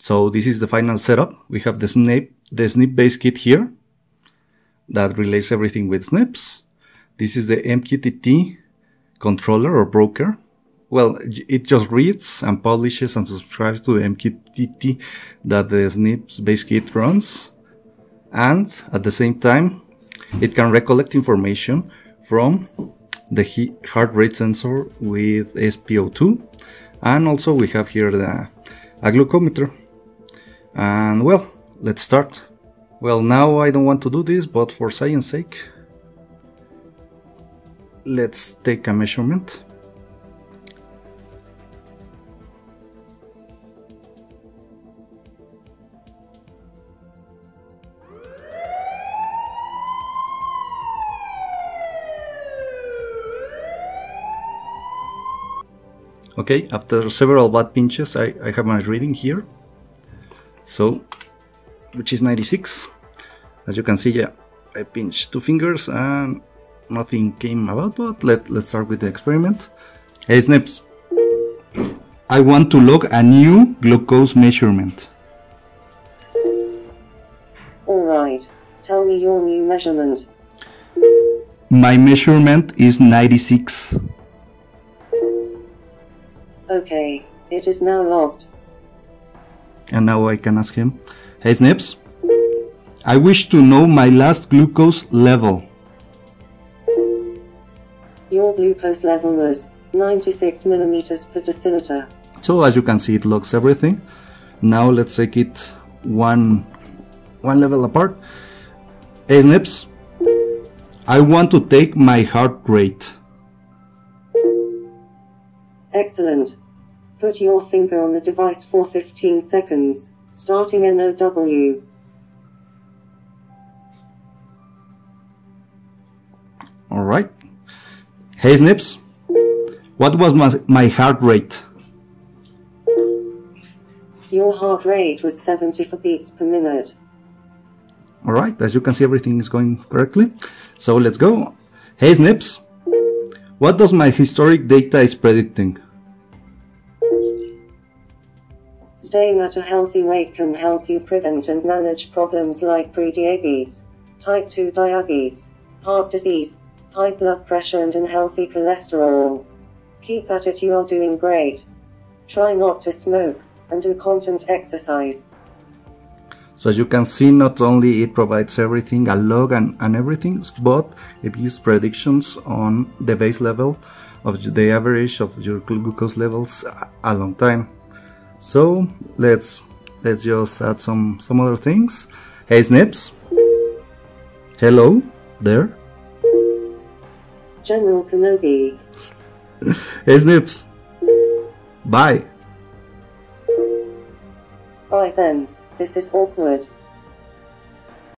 So this is the final setup. We have the Snip base kit here that relays everything with Snips. This is the MQTT controller or broker. Well, it just reads and publishes and subscribes to the MQTT that the Snips base kit runs. And at the same time, it can recollect information from the heart rate sensor with SpO2. And also we have here a glucometer. And well, let's start. Well, now I don't want to do this, but for science sake, let's take a measurement. Okay, after several bad pinches, I have my reading here. So, which is 96. As you can see, yeah, I pinched 2 fingers and nothing came about, but let's start with the experiment. Hey Snips, I want to log a new glucose measurement. Alright, tell me your new measurement. My measurement is 96. Okay, it is now logged. And now I can ask him, hey Snips, I wish to know my last glucose level. Your glucose level was 96 millimeters per deciliter. So as you can see, it logs everything. Now let's take it one level apart. Hey Snips, I want to take my heart rate. Excellent. Put your finger on the device for 15 seconds, starting NOW. Alright. Hey Snips, what was my heart rate? Your heart rate was 74 beats per minute. Alright, as you can see, everything is going correctly. So let's go. Hey Snips, what does my historic data is predicting? Staying at a healthy weight can help you prevent and manage problems like prediabetes, type 2 diabetes, heart disease, high blood pressure and unhealthy cholesterol. Keep at it, you are doing great. Try not to smoke and do constant exercise. So as you can see, not only it provides everything, a log and everything, but it gives predictions on the base level of the average of your glucose levels a long time. So let's just add some other things. Hey Snips, hello there. General Kenobi. Hey Snips, bye. Bye then, this is awkward.